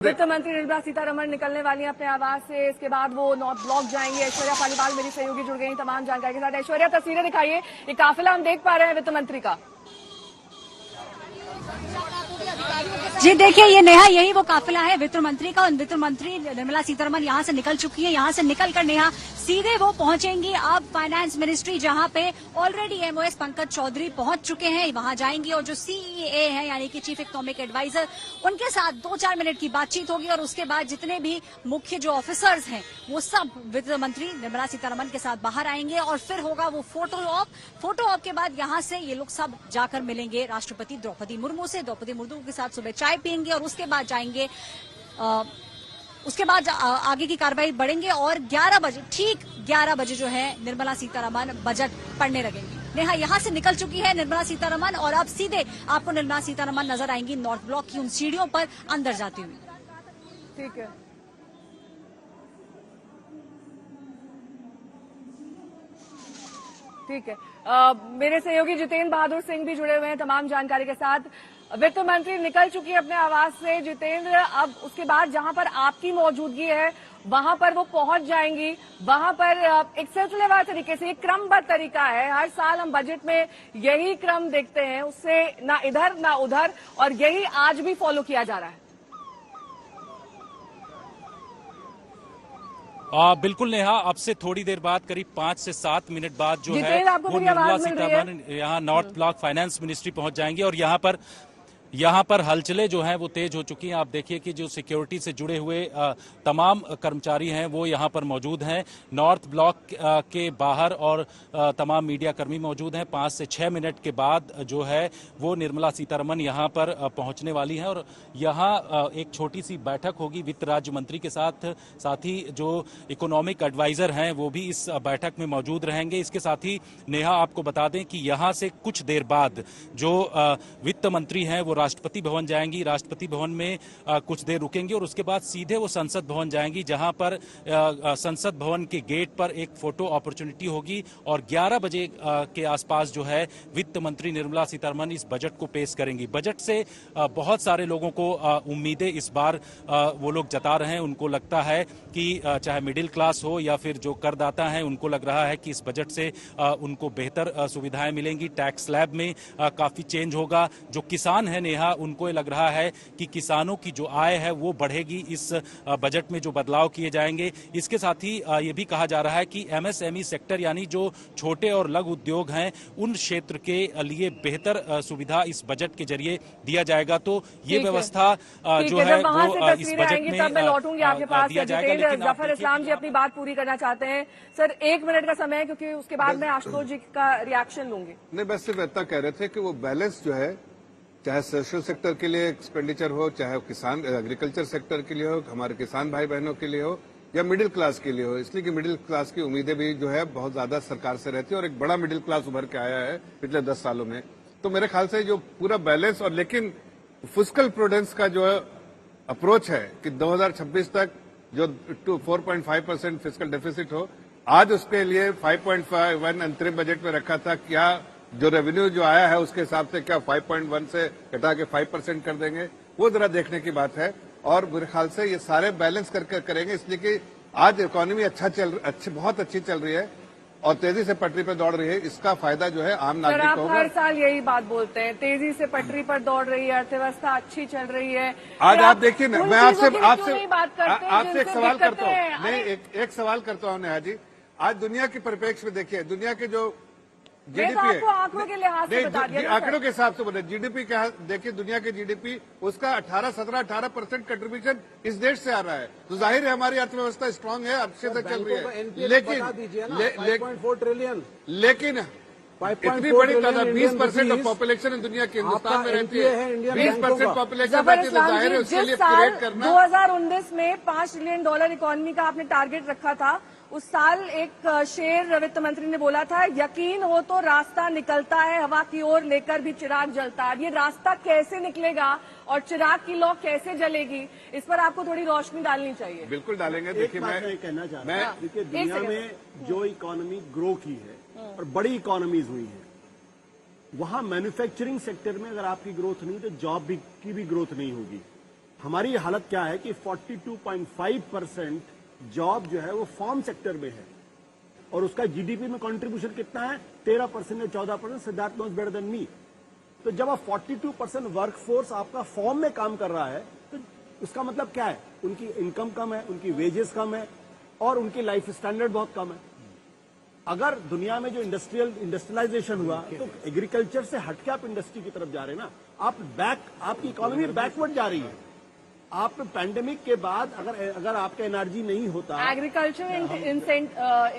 वित्त मंत्री निर्मला सीतारमण निकलने वाली हैं अपने आवास से। इसके बाद वो नॉर्थ ब्लॉक जाएंगी। ऐश्वर्या पालीवाल मेरी सहयोगी जुड़ गई तमाम जानकारी के साथ। ऐश्वर्या, तस्वीरें दिखाइए, ये काफिला हम देख पा रहे हैं वित्त मंत्री का। जी देखिए, ये नेहा, यही वो काफिला है वित्त मंत्री का। वित्त मंत्री निर्मला सीतारमण यहाँ से निकल चुकी है। यहाँ से निकलकर नेहा सीधे वो पहुंचेंगी अब फाइनेंस मिनिस्ट्री, जहाँ पे ऑलरेडी एमओएस पंकज चौधरी पहुंच चुके हैं। वहां जाएंगी और जो सीईए है यानी कि चीफ इकोनॉमिक एडवाइजर, उनके साथ 2-4 मिनट की बातचीत होगी और उसके बाद जितने भी मुख्य जो ऑफिसर्स हैं वो सब वित्त मंत्री निर्मला सीतारमण के साथ बाहर आएंगे और फिर होगा वो फोटो ऑप के बाद यहाँ से ये लोग सब जाकर मिलेंगे राष्ट्रपति द्रौपदी मुर्मू से। द्रौपदी मुर्मू के साथ सुबह चाय पियेंगे और उसके बाद जाएंगे, उसके बाद आगे की कार्रवाई बढ़ेंगे और 11 बजे, ठीक 11 बजे जो है निर्मला सीतारमण बजट पढ़ने लगेंगी। नेहा यहाँ से निकल चुकी है निर्मला सीतारमण और अब सीधे आपको निर्मला सीतारमण नजर आएंगी नॉर्थ ब्लॉक की उन सीढ़ियों पर अंदर जाती हुई। ठीक है, ठीक है। मेरे सहयोगी जितेंद्र बहादुर सिंह भी जुड़े हुए हैं तमाम जानकारी के साथ। वित्त मंत्री निकल चुकी है अपने आवास से। जितेंद्र, अब उसके बाद जहां पर आपकी मौजूदगी है वहां पर वो पहुंच जाएंगी। वहां पर एक सिलसिलेवार तरीके से, एक क्रमबद्ध तरीका है, हर साल हम बजट में यही क्रम देखते हैं, उससे ना इधर ना उधर, और यही आज भी फॉलो किया जा रहा है। बिल्कुल नेहा, अब से थोड़ी देर बाद करीब 5 से 7 मिनट बाद जो है वो निर्मला सीतारमण यहाँ नॉर्थ ब्लॉक फाइनेंस मिनिस्ट्री पहुंच जाएंगी और यहाँ पर हलचलें जो हैं वो तेज हो चुकी हैं। आप देखिए कि जो सिक्योरिटी से जुड़े हुए तमाम कर्मचारी हैं वो यहाँ पर मौजूद हैं नॉर्थ ब्लॉक के बाहर और तमाम मीडिया कर्मी मौजूद हैं। 5 से 6 मिनट के बाद जो है वो निर्मला सीतारमण यहाँ पर पहुँचने वाली हैं और यहाँ एक छोटी सी बैठक होगी वित्त राज्य मंत्री के साथ ही जो इकोनॉमिक एडवाइजर हैं वो भी इस बैठक में मौजूद रहेंगे। इसके साथ ही नेहा आपको बता दें कि यहाँ से कुछ देर बाद जो वित्त मंत्री हैं वो राष्ट्रपति भवन जाएंगी। राष्ट्रपति भवन में कुछ देर रुकेंगी और उसके बाद सीधे वो संसद भवन जाएंगी, जहां पर संसद भवन के गेट पर एक फोटो अपॉर्चुनिटी होगी और 11 बजे के आसपास जो है वित्त मंत्री निर्मला सीतारमण इस बजट को पेश करेंगी। बजट से बहुत सारे लोगों को उम्मीदें इस बार वो लोग जता रहे हैं। उनको लगता है कि चाहे मिडिल क्लास हो या फिर जो करदाता हैं, उनको लग रहा है कि इस बजट से उनको बेहतर सुविधाएं मिलेंगी। टैक्स स्लैब में काफी चेंज होगा। जो किसान है नेहा, उनको ये लग रहा है कि किसानों की जो आय है वो बढ़ेगी इस बजट में जो बदलाव किए जाएंगे। इसके साथ ही ये भी कहा जा रहा है कि एमएसएमई सेक्टर यानी जो छोटे और लघु उद्योग हैं उन क्षेत्र के लिए बेहतर सुविधा इस बजट के जरिए दिया जाएगा। तो ये व्यवस्था जो है वो इस बजट में तब मैं लौटूंगी आपके पास। जफर इस्लाम जी अपनी बात पूरी करना चाहते हैं। सर, 1 मिनट का समय है क्योंकि उसके बाद मैं आशुतोष जी का रिएक्शन लूंगी। नहीं, बस सिर्फ इतना कह रहे थे कि वो बैलेंस जो है, चाहे सोशल सेक्टर के लिए एक्सपेंडिचर हो, चाहे किसान एग्रीकल्चर सेक्टर के लिए हो, हमारे किसान भाई बहनों के लिए हो या मिडिल क्लास के लिए हो, इसलिए कि मिडिल क्लास की उम्मीदें भी जो है बहुत ज्यादा सरकार से रहती है और एक बड़ा मिडिल क्लास उभर के आया है पिछले 10 सालों में। तो मेरे ख्याल से जो पूरा बैलेंस और लेकिन फिस्कल प्रूडेंस का जो अप्रोच है कि 2026 तक जो 4.5% फिस्कल डेफिसिट हो, आज उसके लिए 5.1 अंतरिम बजट में रखा था। क्या जो रेवेन्यू जो आया है उसके हिसाब से क्या 5.1 से घटा के 5% कर देंगे, वो जरा देखने की बात है। और मेरे ख्याल से ये सारे बैलेंस करके करेंगे, इसलिए कि आज इकोनॉमी बहुत अच्छी चल रही है और तेजी से पटरी पर दौड़ रही है। इसका फायदा जो है आम नागरिक को होगा। हर साल यही बात बोलते हैं, तेजी से पटरी पर दौड़ रही है, अर्थव्यवस्था अच्छी चल रही है। आज आप देखिए ना, मैं आपसे एक सवाल करता हूँ। नहीं, एक सवाल करता हूँ नेहा जी। आज दुनिया के परिप्रेक्ष्य में देखिए, दुनिया के जो जीडीपी है, आंकड़ों के लिहाज से बता दिया, आंकड़ों के हिसाब से बोले, जीडीपी क्या देखिए, दुनिया के जीडीपी उसका 18% कंट्रीब्यूशन इस देश से आ रहा है। तो जाहिर है हमारी अर्थव्यवस्था स्ट्रांग है, अच्छे से चल रही है। लेकिन इतनी बड़ी तादाद 20% ऑफ पॉपुलेशन दुनिया के हिंदुस्तान में रहती है, 20% पॉपुलेशन रहती है, तो जाहिर है उसके लिए क्रिएट करना। 2019 में $5 ट्रिलियन इकोनॉमी का आपने टारगेट रखा था। उस साल एक शेर वित्त मंत्री ने बोला था, यकीन हो तो रास्ता निकलता है, हवा की ओर लेकर भी चिराग जलता है। ये रास्ता कैसे निकलेगा और चिराग की लौ कैसे जलेगी, इस पर आपको थोड़ी रोशनी डालनी चाहिए। बिल्कुल डालेंगे। देखिए, मैं कहना चाहता हूं, देखिए दुनिया में जो इकोनॉमी ग्रो की है और बड़ी इकोनॉमीज हुई है, वहां मैन्युफैक्चरिंग सेक्टर में अगर आपकी ग्रोथ नहीं तो जॉब की भी ग्रोथ नहीं होगी। हमारी हालत क्या है कि 42.5% जॉब जो है वो फॉर्म सेक्टर में है और उसका जीडीपी में कंट्रीब्यूशन कितना है 13% या 14%। Siddharth knows better than me. तो जब आप 42% वर्कफोर्स आपका फॉर्म में काम कर रहा है तो उसका मतलब क्या है, उनकी इनकम कम है, उनकी वेजेस कम है और उनकी लाइफ स्टैंडर्ड बहुत कम है। अगर दुनिया में जो इंडस्ट्रियलाइजेशन हुआ तो एग्रीकल्चर से हटके आप इंडस्ट्री की तरफ जा रहे हैं ना, आपकी इकोनॉमी बैकवर्ड जा रही है। आप पैंडेमिक के बाद अगर आपका एनर्जी नहीं होता, एग्रीकल्चर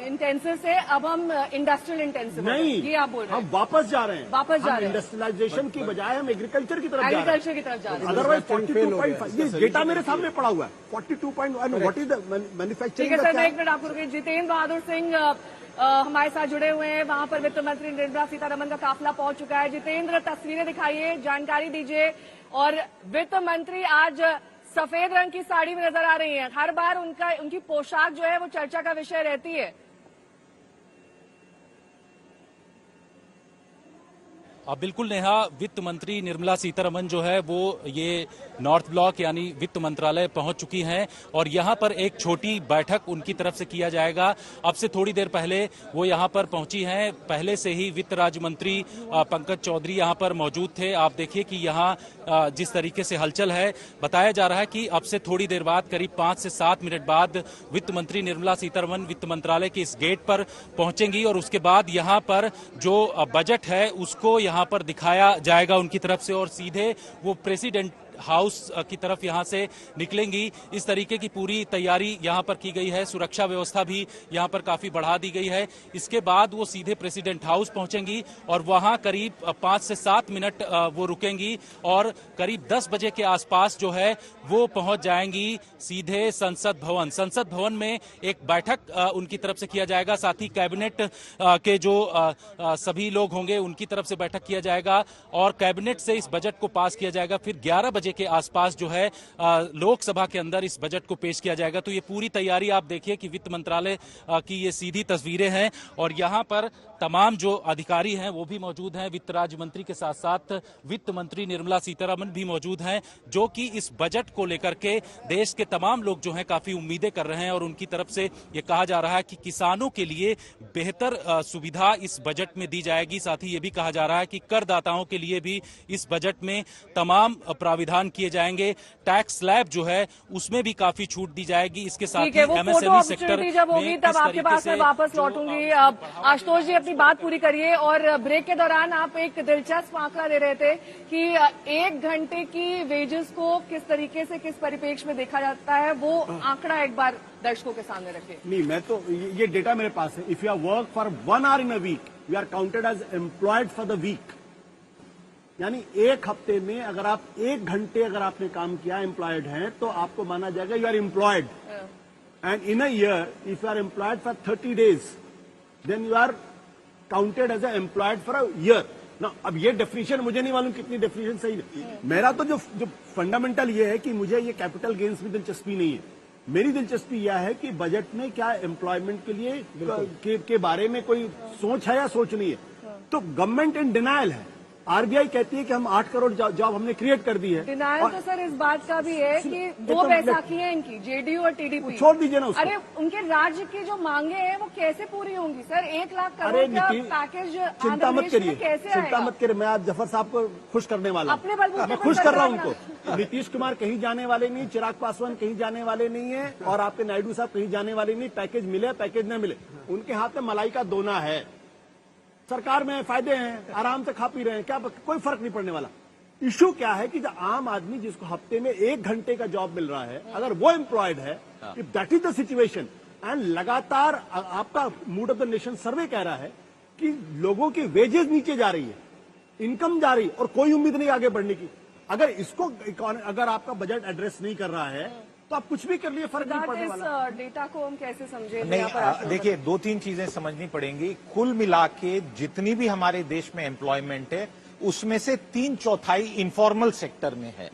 इंटेंसिव से अब हम इंडस्ट्रियल इंटेंसिव नहीं, ये आप बोल रहे हैं। हम वापस जा रहे हैं, हम इंडस्ट्रियलाइजेशन की बजाय हम एग्रीकल्चर की तरफ जा रहे हैं। एग्रीकल्चर की तरफ जा रहे हैं। अदरवाइज 42.5 ये डेटा मेरे सामने पड़ा हुआ है 42.1। What is the manufacturing? ठीक है सर, मैं एक मिनट आपको रुकिए। जितेंद्र बहादुर सिंह हमारे साथ जुड़े हुए हैं। वहां पर वित्त मंत्री निर्मला सीतारमण का काफिला पहुंच चुका है। जितेंद्र, तस्वीरें दिखाइए, जानकारी दीजिए। और वित्त मंत्री आज सफेद रंग की साड़ी में नजर आ रही हैं। हर बार उनकी पोशाक जो है वो चर्चा का विषय रहती है। बिल्कुल नेहा, वित्त मंत्री निर्मला सीतारमण जो है वो ये नॉर्थ ब्लॉक यानी वित्त मंत्रालय पहुंच चुकी हैं और यहां पर एक छोटी बैठक उनकी तरफ से किया जाएगा। अब से थोड़ी देर पहले वो यहां पर पहुंची हैं। पहले से ही वित्त राज्य मंत्री पंकज चौधरी यहां पर मौजूद थे। आप देखिए कि यहां जिस तरीके से हलचल है, बताया जा रहा है कि अब से थोड़ी देर बाद, करीब 5 से 7 मिनट बाद वित्त मंत्री निर्मला सीतारमण वित्त मंत्रालय के इस गेट पर पहुंचेंगी और उसके बाद यहां पर जो बजट है उसको यहां पर दिखाया जाएगा उनकी तरफ से और सीधे वो प्रेसिडेंट हाउस की तरफ यहां से निकलेंगी। इस तरीके की पूरी तैयारी यहां पर की गई है। सुरक्षा व्यवस्था भी यहां पर काफी बढ़ा दी गई है। इसके बाद वो सीधे प्रेसिडेंट हाउस पहुंचेंगी और वहां करीब 5 से 7 मिनट वो रुकेंगी और करीब 10 बजे के आसपास जो है वो पहुंच जाएंगी सीधे संसद भवन। संसद भवन में एक बैठक उनकी तरफ से किया जाएगा। साथ ही कैबिनेट के जो सभी लोग होंगे उनकी तरफ से बैठक किया जाएगा और कैबिनेट से इस बजट को पास किया जाएगा। फिर 11 बजे के आसपास जो है लोकसभा के अंदर इस बजट को पेश किया जाएगा। तो ये पूरी तैयारी आप देखिए कि वित्त मंत्रालय की ये सीधी तस्वीरें हैं और यहां पर तमाम जो अधिकारी हैं वो भी मौजूद हैं। वित्त राज्य मंत्री के साथ साथ वित्त मंत्री निर्मला सीतारमण भी मौजूद हैं, जो कि इस बजट को लेकर के देश के तमाम लोग जो हैं काफी उम्मीदें कर रहे हैं और उनकी तरफ से ये कहा जा रहा है कि किसानों के लिए बेहतर सुविधा इस बजट में दी जाएगी। साथ ही ये भी कहा जा रहा है कि करदाताओं के लिए भी इस बजट में तमाम प्राविधान किए जाएंगे। टैक्स स्लैब जो है उसमें भी काफी छूट दी जाएगी। इसके साथ ही एमएसएमई सेक्टर जब होगी तब आपके पास मैं वापस लौटूंगी। आशुतोष जी, अपनी बात पूरी करिए। और ब्रेक के दौरान आप एक दिलचस्प आंकड़ा दे रहे थे कि 1 घंटे की वेजेस को किस तरीके से, किस परिप्रेक्ष्य में देखा जाता है, वो आंकड़ा एक बार दर्शकों के सामने रखिए। नहीं, मैं तो ये डेटा मेरे पास है। If you are work for 1 hour in a week, you are counted as employed for the week. यानी एक हफ्ते में अगर आप 1 घंटे अगर आपने काम किया, एम्प्लॉयड हैं, तो आपको माना जाएगा you are employed. And in a year if you are employed for 30 days then you are counted as employed for a year ना। अब ये डेफिनेशन मुझे नहीं मालूम कितनी डेफिनेशन सही है। मेरा तो जो फंडामेंटल ये है कि मुझे ये कैपिटल गेन्स में दिलचस्पी नहीं है। मेरी दिलचस्पी यह है कि बजट में क्या एम्प्लॉयमेंट के लिए के बारे में कोई सोच है या सोच नहीं है। तो गवर्नमेंट इन डिनायल है। आरबीआई कहती है कि हम 8 करोड़ जॉब हमने क्रिएट कर दी है। डिनायल तो सर इस बात का भी है कि 2 बैसाखी है इनकी, जेडीयू और टीडीपी। छोड़ दीजिए ना उसको। अरे उनके राज्य की जो मांगे हैं वो कैसे पूरी होंगी सर? 1 लाख करोड़ का पैकेज चिंता मत करिए, कैसे चिंता मत करिए। मैं आज जफर साहब को खुश करने वाला अपने बलबूते मैं खुश कर रहा हूं उनको। नीतीश कुमार कहीं जाने वाले नहीं, चिराग पासवान कहीं जाने वाले नहीं है और आपके नायडू साहब कहीं जाने वाले नहीं। पैकेज मिले पैकेज न मिले, उनके हाथ में मलाई का दोना है। सरकार में फायदे हैं, आराम से खा पी रहे हैं, क्या कोई फर्क नहीं पड़ने वाला। इश्यू क्या है कि जो आम आदमी जिसको हफ्ते में 1 घंटे का जॉब मिल रहा है, अगर वो एम्प्लॉयड है, if that is the situation and लगातार आपका मूड ऑफ द नेशन सर्वे कह रहा है कि लोगों की वेजेस नीचे जा रही है, इनकम जा रही और कोई उम्मीद नहीं आगे बढ़ने की। अगर इसको अगर आपका बजट एड्रेस नहीं कर रहा है तो आप कुछ भी कर लिए, फर्क नहीं पड़ने वाला। डेटा को हम कैसे समझे? नहीं, देखिए 2-3 चीजें समझनी पड़ेंगी। कुल मिला के जितनी भी हमारे देश में एम्प्लॉयमेंट है उसमें से 3/4 इनफॉर्मल सेक्टर में है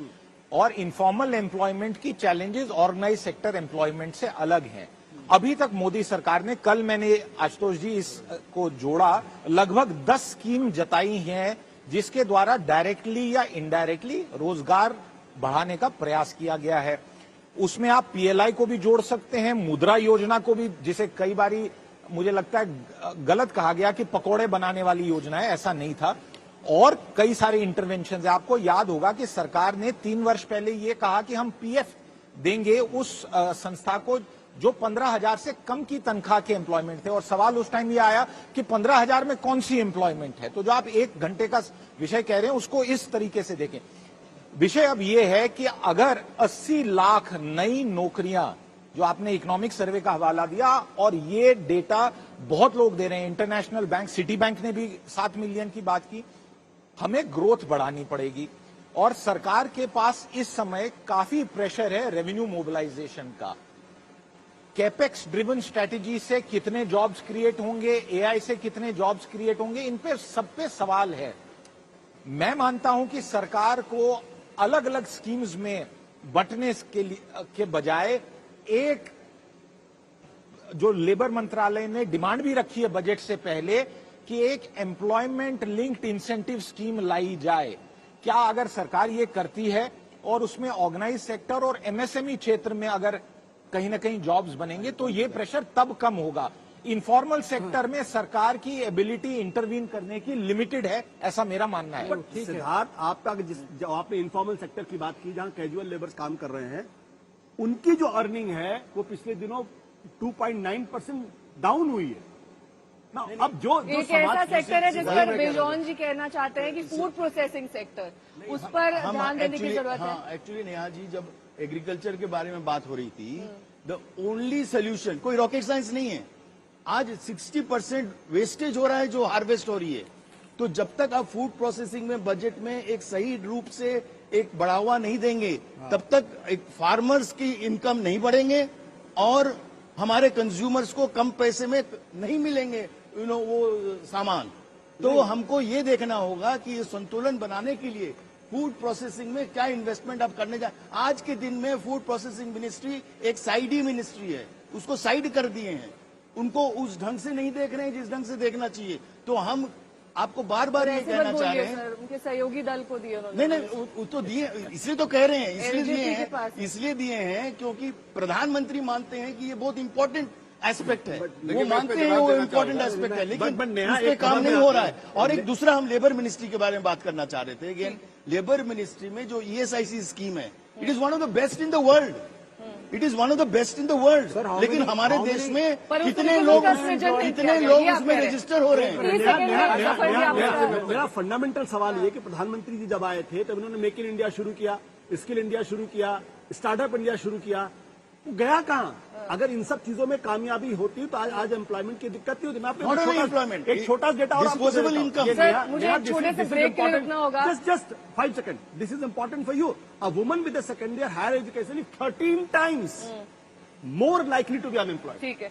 और इनफॉर्मल एम्प्लॉयमेंट की चैलेंजेस ऑर्गेनाइज सेक्टर एम्प्लॉयमेंट से अलग हैं। अभी तक मोदी सरकार ने, कल मैंने आशुतोष जी इसको जोड़ा, लगभग 10 स्कीम जताई हैं जिसके द्वारा डायरेक्टली या इनडायरेक्टली रोजगार बढ़ाने का प्रयास किया गया है। उसमें आप पीएलआई को भी जोड़ सकते हैं, मुद्रा योजना को भी, जिसे कई बारी मुझे लगता है गलत कहा गया कि पकौड़े बनाने वाली योजना है, ऐसा नहीं था। और कई सारे इंटरवेंशन है। आपको याद होगा कि सरकार ने 3 वर्ष पहले ये कहा कि हम पीएफ देंगे उस संस्था को जो 15,000 से कम की तनख्वाह के एम्प्लॉयमेंट थे। और सवाल उस टाइम ये आया कि 15,000 में कौन सी एम्प्लॉयमेंट है। तो जो आप 1 घंटे का विषय कह रहे हैं उसको इस तरीके से देखें। विषय अब यह है कि अगर 80 लाख नई नौकरियां, जो आपने इकोनॉमिक सर्वे का हवाला दिया और ये डेटा बहुत लोग दे रहे हैं, इंटरनेशनल बैंक, सिटी बैंक ने भी 7 मिलियन की बात की, हमें ग्रोथ बढ़ानी पड़ेगी। और सरकार के पास इस समय काफी प्रेशर है रेवेन्यू मोबिलाइजेशन का। कैपेक्स ड्रिवन स्ट्रेटेजी से कितने जॉब्स क्रिएट होंगे, एआई से कितने जॉब्स क्रिएट होंगे, इन पे सब पे सवाल है। मैं मानता हूं कि सरकार को अलग अलग स्कीम्स में बंटने के बजाय एक, जो लेबर मंत्रालय ने डिमांड भी रखी है बजट से पहले, कि एक एम्प्लॉयमेंट लिंक्ड इंसेंटिव स्कीम लाई जाए। क्या अगर सरकार ये करती है और उसमें ऑर्गेनाइज सेक्टर और एमएसएमई क्षेत्र में अगर कहीं ना कहीं जॉब्स बनेंगे तो ये प्रेशर तब कम होगा। इनफॉर्मल सेक्टर में सरकार की एबिलिटी इंटरवीन करने की लिमिटेड है, ऐसा मेरा मानना है। सिद्धार्थ, आपका जो आपने इनफॉर्मल सेक्टर की बात की, जहां कैजुअल लेबर्स काम कर रहे हैं, उनकी जो अर्निंग है वो पिछले दिनों 2.9% डाउन हुई है ना। अब जो एक ऐसा सेक्टर है जिस पर बिजॉन जी कहना चाहते हैं कि फूड प्रोसेसिंग सेक्टर, उस पर ध्यान देने की जरूरत है। एक्चुअली नेहा जी, जब एग्रीकल्चर के बारे में बात हो रही थी, द ओनली सोल्यूशन, कोई रॉकेट साइंस नहीं है। आज 60% वेस्टेज हो रहा है जो हार्वेस्ट हो रही है। तो जब तक आप फूड प्रोसेसिंग में बजट में एक सही रूप से एक बढ़ावा नहीं देंगे, तब तक एक फार्मर्स की इनकम नहीं बढ़ेंगे और हमारे कंज्यूमर्स को कम पैसे में नहीं मिलेंगे वो सामान। तो हमको ये देखना होगा कि ये संतुलन बनाने के लिए फूड प्रोसेसिंग में क्या इन्वेस्टमेंट आप करने जा। आज के दिन में फूड प्रोसेसिंग मिनिस्ट्री एक साइडी मिनिस्ट्री है, उसको साइड कर दिए हैं, उनको उस ढंग से नहीं देख रहे हैं जिस ढंग से देखना चाहिए। तो हम आपको बार बार ये कहना चाह रहे हैं, उनके सहयोगी दल को दिए उन्होंने। नहीं, वो तो दिए, इसलिए तो कह रहे हैं, इसलिए दिए हैं क्योंकि प्रधानमंत्री मानते हैं कि ये बहुत इंपॉर्टेंट एस्पेक्ट है, वो मानते हैं वो इम्पोर्टेंट एस्पेक्ट है, लेकिन उस पे काम नहीं हो रहा है। और एक दूसरा, हम लेबर मिनिस्ट्री के बारे में बात करना चाह रहे थे। अगेन, लेबर मिनिस्ट्री में जो ईएसआईसी स्कीम है, it is one of the best in the world, it is one of the best in the world. लेकिन हमारे देश में कितने लोग उसमें रजिस्टर हो रहे हैं। मेरा फंडामेंटल सवाल ये कि प्रधानमंत्री जी जब आए थे तब उन्होंने मेक इन इंडिया शुरू किया, स्किल इंडिया शुरू किया, स्टार्टअप इंडिया शुरू किया, वो गया कहां? अगर इन सब चीजों में कामयाबी होती तो आज एम्प्लॉयमेंट की दिक्कत नहीं होती। मैं आपको एक छोटा डेटा और डिस्पोजेबल इनकम, मुझे एक छोटे से ब्रेक के लिए रुकना होगा। Just 5 seconds. This is important for you. A woman with a second year higher education is 13 times more likely to be unemployed. ठीक है।